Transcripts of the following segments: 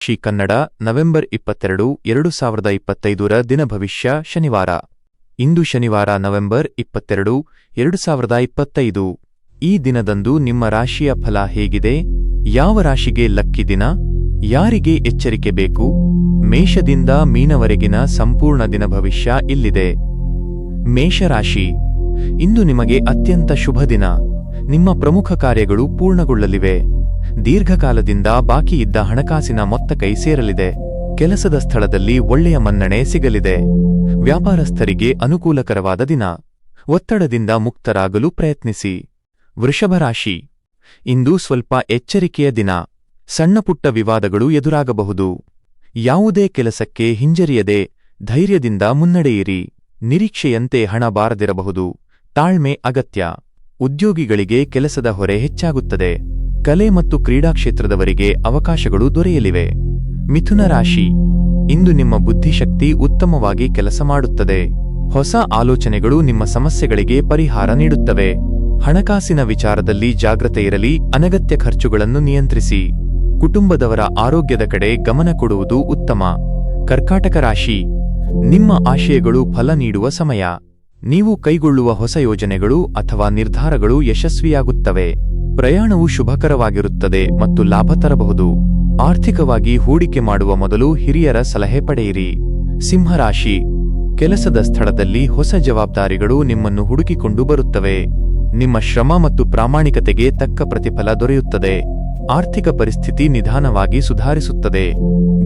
ರಾಶಿ ಕನ್ನಡ ನವೆಂಬರ್ 22, 2025 ದಿನ ಭವಿಷ್ಯ ಶನಿವಾರ. ಇಂದು ಶನಿವಾರ ನವೆಂಬರ್ 22, 2025. ಈ ದಿನದಂದು ನಿಮ್ಮ ರಾಶಿಯ ಫಲ ಹೇಗಿದೆ? ಯಾವ ರಾಶಿಗೆ ಲಕ್ಕಿ ದಿನ? ಯಾರಿಗೆ ಎಚ್ಚರಿಕೆ ಬೇಕು? ಮೇಷದಿಂದ ಮೀನವರೆಗಿನ ಸಂಪೂರ್ಣ ದಿನ ಭವಿಷ್ಯ ಇಲ್ಲಿದೆ. ಮೇಷರಾಶಿ, ಇಂದು ನಿಮಗೆ ಅತ್ಯಂತ ಶುಭ ದಿನ. ನಿಮ್ಮ ಪ್ರಮುಖ ಕಾರ್ಯಗಳು ಪೂರ್ಣಗೊಳ್ಳಲಿವೆ. ದೀರ್ಘಕಾಲದಿಂದ ಬಾಕಿ ಇದ್ದ ಹಣಕಾಸಿನ ಮೊತ್ತ ಕೈ ಸೇರಲಿದೆ. ಕೆಲಸದ ಸ್ಥಳದಲ್ಲಿ ಒಳ್ಳೆಯ ಮನ್ನಣೆ ಸಿಗಲಿದೆ. ವ್ಯಾಪಾರಸ್ಥರಿಗೆ ಅನುಕೂಲಕರವಾದ ದಿನ. ಒತ್ತಡದಿಂದ ಮುಕ್ತರಾಗಲು ಪ್ರಯತ್ನಿಸಿ. ವೃಷಭರಾಶಿ, ಇಂದು ಸ್ವಲ್ಪ ಎಚ್ಚರಿಕೆಯ ದಿನ. ಸಣ್ಣಪುಟ್ಟ ವಿವಾದಗಳು ಎದುರಾಗಬಹುದು. ಯಾವುದೇ ಕೆಲಸಕ್ಕೆ ಹಿಂಜರಿಯದೆ ಧೈರ್ಯದಿಂದ ಮುನ್ನಡೆಯಿರಿ. ನಿರೀಕ್ಷೆಯಂತೆ ಹಣ ಬಾರದಿರಬಹುದು. ತಾಳ್ಮೆ ಅಗತ್ಯ. ಉದ್ಯೋಗಿಗಳಿಗೆ ಕೆಲಸದ ಹೊರೆ ಹೆಚ್ಚಾಗುತ್ತದೆ. ಕಲೆ ಮತ್ತು ಕ್ರೀಡಾ ಕ್ಷೇತ್ರದವರಿಗೆ ಅವಕಾಶಗಳು ದೊರೆಯಲಿವೆ. ಮಿಥುನ ರಾಶಿ, ಇಂದು ನಿಮ್ಮ ಬುದ್ಧಿಶಕ್ತಿ ಉತ್ತಮವಾಗಿ ಕೆಲಸ ಮಾಡುತ್ತದೆ. ಹೊಸ ಆಲೋಚನೆಗಳು ನಿಮ್ಮ ಸಮಸ್ಯೆಗಳಿಗೆ ಪರಿಹಾರ ನೀಡುತ್ತವೆ. ಹಣಕಾಸಿನ ವಿಚಾರದಲ್ಲಿ ಜಾಗೃತೆ ಇರಲಿ. ಅನಗತ್ಯ ಖರ್ಚುಗಳನ್ನು ನಿಯಂತ್ರಿಸಿ. ಕುಟುಂಬದವರ ಆರೋಗ್ಯದ ಕಡೆ ಗಮನ ಕೊಡುವುದು ಉತ್ತಮ. ಕರ್ಕಾಟಕ ರಾಶಿ, ನಿಮ್ಮ ಆಶಯಗಳು ಫಲ ನೀಡುವ ಸಮಯ. ನೀವು ಕೈಗೊಳ್ಳುವ ಹೊಸ ಯೋಜನೆಗಳು ಅಥವಾ ನಿರ್ಧಾರಗಳು ಯಶಸ್ವಿಯಾಗುತ್ತವೆ. ಪ್ರಯಾಣವು ಶುಭಕರವಾಗಿರುತ್ತದೆ ಮತ್ತು ಲಾಭ ತರಬಹುದು. ಆರ್ಥಿಕವಾಗಿ ಹೂಡಿಕೆ ಮಾಡುವ ಮೊದಲು ಹಿರಿಯರ ಸಲಹೆ ಪಡೆಯಿರಿ. ಸಿಂಹರಾಶಿ, ಕೆಲಸದ ಸ್ಥಳದಲ್ಲಿ ಹೊಸ ಜವಾಬ್ದಾರಿಗಳು ನಿಮ್ಮನ್ನು ಹುಡುಕಿಕೊಂಡು ಬರುತ್ತವೆ. ನಿಮ್ಮ ಶ್ರಮ ಮತ್ತು ಪ್ರಾಮಾಣಿಕತೆಗೆ ತಕ್ಕ ಪ್ರತಿಫಲ ದೊರೆಯುತ್ತದೆ. ಆರ್ಥಿಕ ಪರಿಸ್ಥಿತಿ ನಿಧಾನವಾಗಿ ಸುಧಾರಿಸುತ್ತದೆ.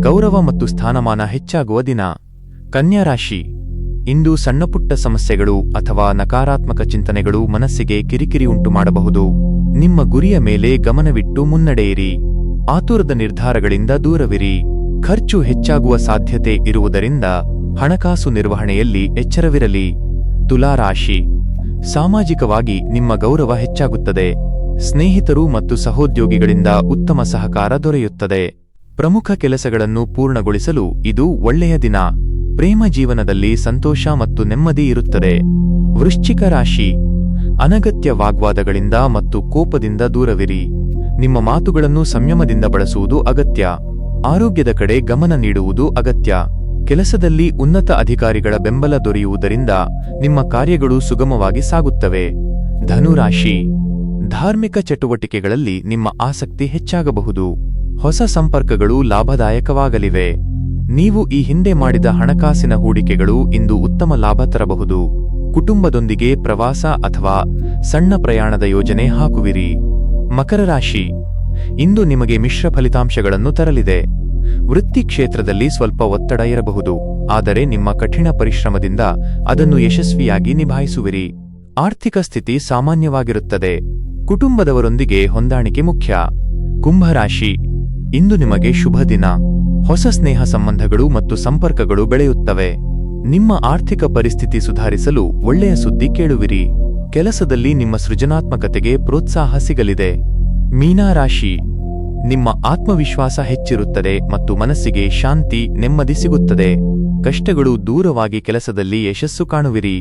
ಗೌರವ ಮತ್ತು ಸ್ಥಾನಮಾನ ಹೆಚ್ಚಾಗುವ ದಿನ. ಕನ್ಯಾ ರಾಶಿ, ಇಂದು ಸಣ್ಣಪುಟ್ಟ ಸಮಸ್ಯೆಗಳು ಅಥವಾ ನಕಾರಾತ್ಮಕ ಚಿಂತನೆಗಳು ಮನಸ್ಸಿಗೆ ಕಿರಿಕಿರಿ ಉಂಟುಮಾಡಬಹುದು. ನಿಮ್ಮ ಗುರಿಯ ಮೇಲೆ ಗಮನವಿಟ್ಟು ಮುನ್ನಡೆಯಿರಿ. ಆತುರದ ನಿರ್ಧಾರಗಳಿಂದ ದೂರವಿರಿ. ಖರ್ಚು ಹೆಚ್ಚಾಗುವ ಸಾಧ್ಯತೆ ಇರುವುದರಿಂದ ಹಣಕಾಸು ನಿರ್ವಹಣೆಯಲ್ಲಿ ಎಚ್ಚರವಿರಲಿ. ತುಲಾರಾಶಿ, ಸಾಮಾಜಿಕವಾಗಿ ನಿಮ್ಮ ಗೌರವ ಹೆಚ್ಚಾಗುತ್ತದೆ. ಸ್ನೇಹಿತರು ಮತ್ತು ಸಹೋದ್ಯೋಗಿಗಳಿಂದ ಉತ್ತಮ ಸಹಕಾರ ದೊರೆಯುತ್ತದೆ. ಪ್ರಮುಖ ಕೆಲಸಗಳನ್ನು ಪೂರ್ಣಗೊಳಿಸಲು ಇದು ಒಳ್ಳೆಯ ದಿನ. ಪ್ರೇಮ ಜೀವನದಲ್ಲಿ ಸಂತೋಷ ಮತ್ತು ನೆಮ್ಮದಿ ಇರುತ್ತದೆ. ವೃಶ್ಚಿಕ ರಾಶಿ, ಅನಗತ್ಯ ವಾಗ್ವಾದಗಳಿಂದ ಮತ್ತು ಕೋಪದಿಂದ ದೂರವಿರಿ. ನಿಮ್ಮ ಮಾತುಗಳನ್ನು ಸಂಯಮದಿಂದ ಬಳಸುವುದು ಅಗತ್ಯ. ಆರೋಗ್ಯದ ಕಡೆ ಗಮನ ನೀಡುವುದು ಅಗತ್ಯ. ಕೆಲಸದಲ್ಲಿ ಉನ್ನತ ಅಧಿಕಾರಿಗಳ ಬೆಂಬಲ ದೊರೆಯುವುದರಿಂದ ನಿಮ್ಮ ಕಾರ್ಯಗಳು ಸುಗಮವಾಗಿ ಸಾಗುತ್ತವೆ. ಧನುರಾಶಿ, ಧಾರ್ಮಿಕ ಚಟುವಟಿಕೆಗಳಲ್ಲಿ ನಿಮ್ಮ ಆಸಕ್ತಿ ಹೆಚ್ಚಾಗಬಹುದು. ಹೊಸ ಸಂಪರ್ಕಗಳು ಲಾಭದಾಯಕವಾಗಲಿವೆ. ನೀವು ಈ ಹಿಂದೆ ಮಾಡಿದ ಹಣಕಾಸಿನ ಹೂಡಿಕೆಗಳು ಇಂದು ಉತ್ತಮ ಲಾಭ ತರಬಹುದು. ಕುಟುಂಬದೊಂದಿಗೆ ಪ್ರವಾಸ ಅಥವಾ ಸಣ್ಣ ಪ್ರಯಾಣದ ಯೋಜನೆ ಹಾಕುವಿರಿ. ಮಕರ ರಾಶಿ, ಇಂದು ನಿಮಗೆ ಮಿಶ್ರ ಫಲಿತಾಂಶಗಳನ್ನು ತರಲಿದೆ. ವೃತ್ತಿ ಕ್ಷೇತ್ರದಲ್ಲಿ ಸ್ವಲ್ಪ ಒತ್ತಡ ಇರಬಹುದು, ಆದರೆ ನಿಮ್ಮ ಕಠಿಣ ಪರಿಶ್ರಮದಿಂದ ಅದನ್ನು ಯಶಸ್ವಿಯಾಗಿ ನಿಭಾಯಿಸುವಿರಿ. ಆರ್ಥಿಕ ಸ್ಥಿತಿ ಸಾಮಾನ್ಯವಾಗಿರುತ್ತದೆ. ಕುಟುಂಬದವರೊಂದಿಗೆ ಹೊಂದಾಣಿಕೆ ಮುಖ್ಯ. ಕುಂಭರಾಶಿ, ಇಂದು ನಿಮಗೆ ಶುಭ ದಿನ. ಹೊಸ ಸ್ನೇಹ ಸಂಬಂಧಗಳು ಮತ್ತು ಸಂಪರ್ಕಗಳು ಬೆಳೆಯುತ್ತವೆ. ನಿಮ್ಮ ಆರ್ಥಿಕ ಪರಿಸ್ಥಿತಿ ಸುಧಾರಿಸಲು ಒಳ್ಳೆಯ ಸುದ್ದಿ ಕೇಳುವಿರಿ. ಕೆಲಸದಲ್ಲಿ ನಿಮ್ಮ ಸೃಜನಾತ್ಮಕತೆಗೆ ಪ್ರೋತ್ಸಾಹ ಸಿಗಲಿದೆ. ಮೀನರಾಶಿ, ನಿಮ್ಮ ಆತ್ಮವಿಶ್ವಾಸ ಹೆಚ್ಚಿರುತ್ತದೆ ಮತ್ತು ಮನಸ್ಸಿಗೆ ಶಾಂತಿ, ನೆಮ್ಮದಿ ಸಿಗುತ್ತದೆ. ಕಷ್ಟಗಳು ದೂರವಾಗಿ ಕೆಲಸದಲ್ಲಿ ಯಶಸ್ಸು ಕಾಣುವಿರಿ.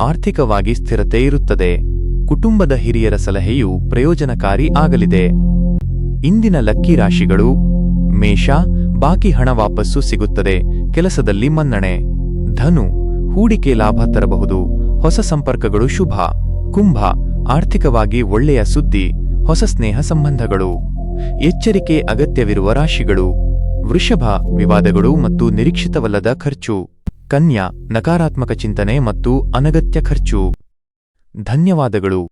ಆರ್ಥಿಕವಾಗಿ ಸ್ಥಿರತೆ ಇರುತ್ತದೆ. ಕುಟುಂಬದ ಹಿರಿಯರ ಸಲಹೆಯು ಪ್ರಯೋಜನಕಾರಿ ಆಗಲಿದೆ. ಇಂದಿನ ಲಕ್ಕಿ ರಾಶಿಗಳು: ಮೇಷ, ಬಾಕಿ ಹಣ ವಾಪಸ್ಸು ಸಿಗುತ್ತದೆ. ಕೆಲಸದಲ್ಲಿ ಮನ್ನಣೆ. ಧನು, ಹೂಡಿಕೆ ಲಾಭ ತರಬಹುದು. ಹೊಸ ಸಂಪರ್ಕಗಳು ಶುಭ. ಕುಂಭ, ಆರ್ಥಿಕವಾಗಿ ಒಳ್ಳೆಯ ಸುದ್ದಿ. ಹೊಸ ಸ್ನೇಹ ಸಂಬಂಧಗಳು. ಎಚ್ಚರಿಕೆ ಅಗತ್ಯವಿರುವ ರಾಶಿಗಳು: ವೃಷಭ, ವಿವಾದಗಳು ಮತ್ತು ನಿರೀಕ್ಷಿತವಲ್ಲದ ಖರ್ಚು. ಕನ್ಯಾ, ನಕಾರಾತ್ಮಕ ಚಿಂತನೆ ಮತ್ತು ಅನಗತ್ಯ ಖರ್ಚು. ಧನ್ಯವಾದಗಳು.